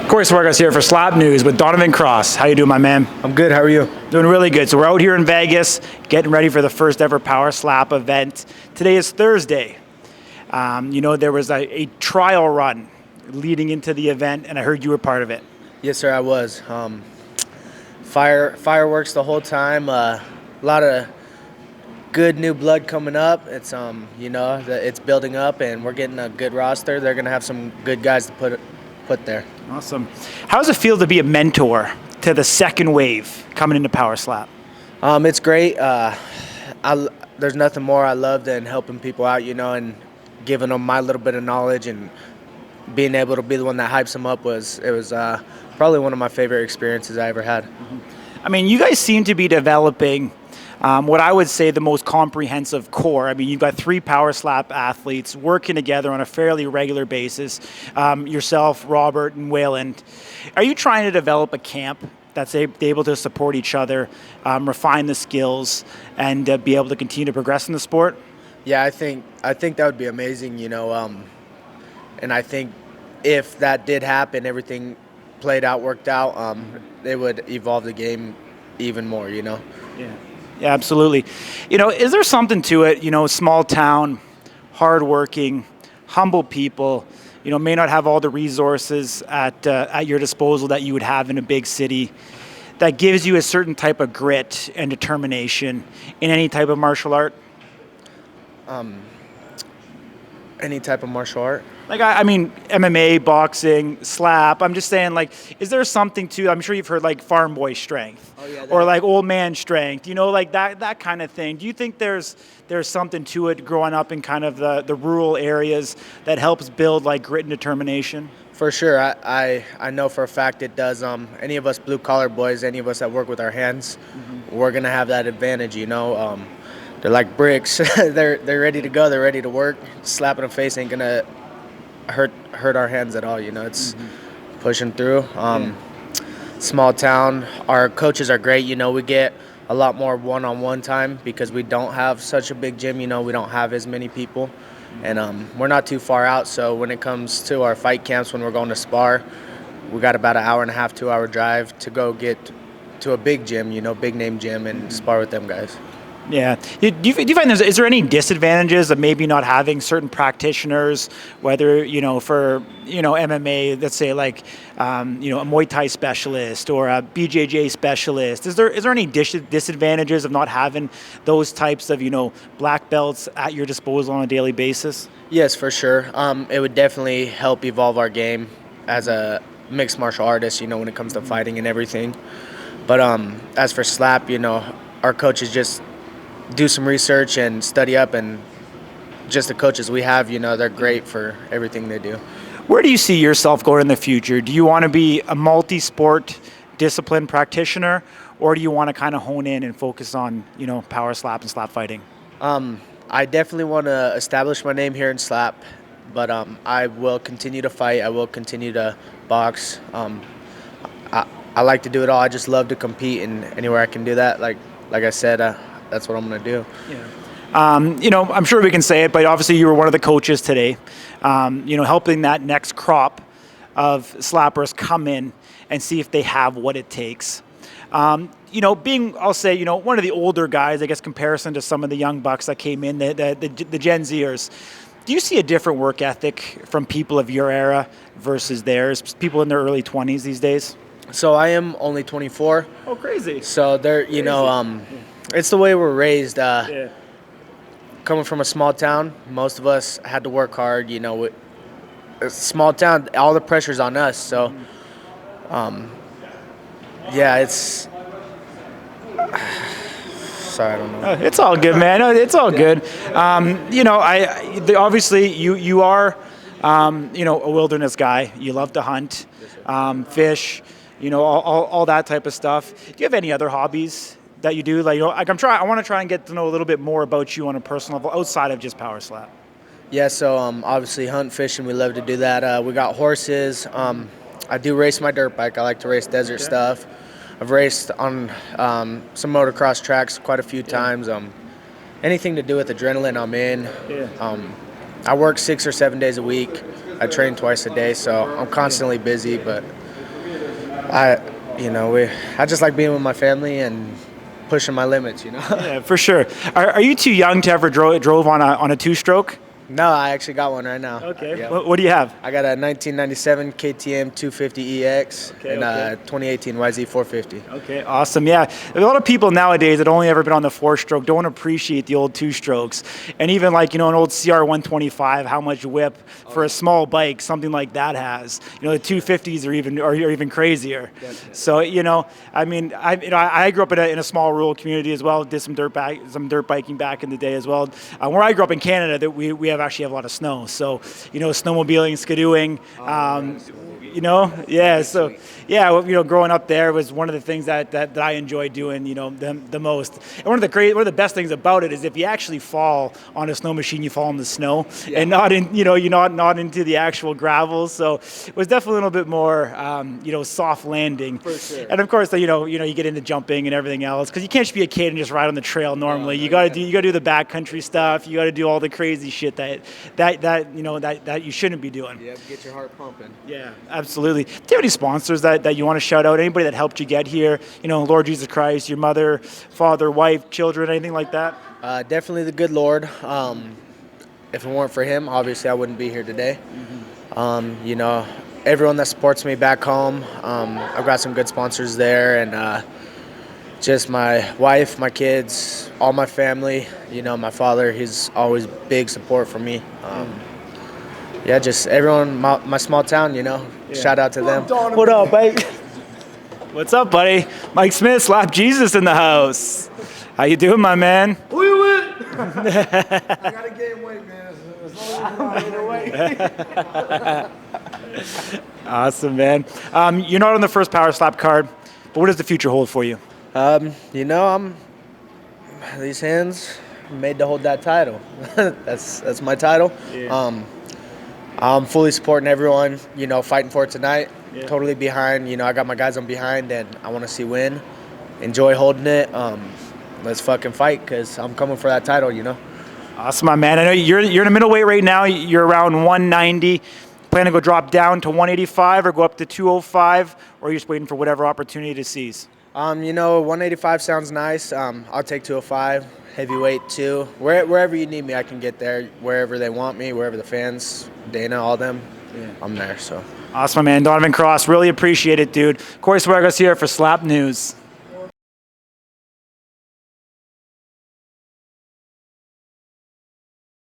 Corey Swargas here for Slap News with Donovan Cross. How you doing, my man? I'm good. How are you? Doing really good. So we're out here in Vegas, getting ready for the first ever Power Slap event. Today is Thursday. There was a trial run leading into the event, and I heard you were part of it. Yes, sir. I was. Fireworks the whole time. A lot of good new blood coming up. It's it's building up, and we're getting a good roster. They're gonna have some good guys to put there. Awesome. How does it feel to be a mentor to the second wave coming into Power Slap? It's great. There's nothing more I love than helping people out, and giving them my little bit of knowledge, and being able to be the one that hypes them up was probably one of my favorite experiences I ever had. I mean, you guys seem to be developing what I would say the most comprehensive core. I mean, you've got 3 Power Slap athletes working together on a fairly regular basis. Yourself, Robert, and Waylon. Are you trying to develop a camp that's able to support each other, refine the skills, and be able to continue to progress in the sport? Yeah, I think that would be amazing, and I think if that did happen, everything played out, worked out, it would evolve the game even more, Yeah. Yeah, absolutely. Is there something to it? Small town, hardworking, humble people. May not have all the resources at your disposal that you would have in a big city. That gives you a certain type of grit and determination in any type of martial art. Any type of martial art. Like, I mean, MMA, boxing, slap. I'm just saying, is there something to, I'm sure you've heard, farm boy strength. Oh, yeah, or, old man strength, that kind of thing. Do you think there's something to it growing up in kind of the rural areas that helps build, grit and determination? For sure. I know for a fact it does. Any of us blue-collar boys, any of us that work with our hands, we're going to have that advantage, They're like bricks. They're ready to go. They're ready to work. Slapping a face ain't going to hurt our hands at all, It's pushing through. Small town, our coaches are great. We get a lot more one-on-one time because we don't have such a big gym. We don't have as many people, and we're not too far out. So when it comes to our fight camps, when we're going to spar, we got about an hour and a half, 2-hour drive to go get to a big gym, big name gym, and spar with them guys. Yeah. Do you find is there any disadvantages of maybe not having certain practitioners, whether, for, MMA, let's say a Muay Thai specialist or a BJJ specialist? Is there any disadvantages of not having those types of, black belts at your disposal on a daily basis? Yes, for sure. It would definitely help evolve our game as a mixed martial artist, when it comes to fighting and everything. But as for slap, our coaches just do some research and study up, and just the coaches we have, they're great for everything they do. Where do you see yourself going in the future? Do you want to be a multi-sport discipline practitioner, or do you want to kind of hone in and focus on, power slap and slap fighting? I definitely want to establish my name here in slap, but I will continue to fight. I will continue to box. I like to do it all. I just love to compete, and anywhere I can do that, like I said, that's what I'm going to do. Yeah. I'm sure we can say it, but obviously you were one of the coaches today, helping that next crop of slappers come in and see if they have what it takes. Being, I'll say, one of the older guys, I guess, comparison to some of the young bucks that came in, the Gen Zers, do you see a different work ethic from people of your era versus theirs, people in their early 20s these days? So I am only 24. Oh, crazy. So they're, it's the way we're raised. Coming from a small town, most of us had to work hard. A small town, all the pressure's on us. So, it's. Sorry, I don't know. It's all good, man. It's all good. Obviously you are, a wilderness guy. You love to hunt, fish, all that type of stuff. Do you have any other hobbies that you do? I want to try and get to know a little bit more about you on a personal level outside of just power slap. Yeah, so obviously hunt, fishing, we love to do that. We got horses. I do race my dirt bike. I like to race desert stuff. I've raced on some motocross tracks quite a few times. Anything to do with adrenaline, I'm in. I work 6 or 7 days a week. I train twice a day, so I'm constantly busy, but I just like being with my family and pushing my limits. Yeah, for sure. Are you too young to ever drove on a two-stroke? No, I actually got one right now. Okay. Yep. What do you have? I got a 1997 KTM 250EX and a 2018 YZ 450. Okay, awesome. Yeah, there's a lot of people nowadays that only ever been on the four-stroke don't appreciate the old two-strokes, and even like an old CR 125, how much whip for a small bike something like that has. The 250s are even crazier. Definitely. So I grew up in a small rural community as well. Did some dirt biking back in the day as well. Where I grew up in Canada, that we actually have a lot of snow. So snowmobiling, skidooing. Growing up there was one of the things that I enjoyed doing, the most. And one of the best things about it is if you actually fall on a snow machine, you fall in the snow and not not into the actual gravel. So it was definitely a little bit more, soft landing. For sure. And of course, you get into jumping and everything else because you can't just be a kid and just ride on the trail normally. You got to do the backcountry stuff. You got to do all the crazy shit that you shouldn't be doing. Yeah, get your heart pumping. Yeah, absolutely. Do you have any sponsors that you want to shout out? Anybody that helped you get here? Lord Jesus Christ, your mother, father, wife, children, anything like that? Definitely the good Lord. If it weren't for him, obviously I wouldn't be here today. Everyone that supports me back home, I've got some good sponsors there, and just my wife, my kids, all my family. My father, he's always big support for me. Just everyone, my small town, shout out to them. What up, Mike? What's up, buddy? Mike Smith, Slap Jesus in the house. How you doing, my man? Who you with? I gotta gain weight, man. As long as you're weight. Awesome, man. You're not on the first Power Slap card, but what does the future hold for you? These hands made to hold that title. That's my title. Yeah. I'm fully supporting everyone, fighting for it tonight. Yeah. Totally behind, I got my guys on behind, and I want to see win. Enjoy holding it. Let's fucking fight because I'm coming for that title, Awesome, my man. I know you're in a middleweight right now. You're around 190. Plan to go drop down to 185 or go up to 205, or are you just waiting for whatever opportunity to seize? 185 sounds nice. I'll take 205. Heavyweight too. Wherever you need me, I can get there. Wherever they want me, wherever the fans, Dana, all them, I'm there. So awesome, man. Donovan Cross, really appreciate it, dude. Corey Suarez here for Slap News.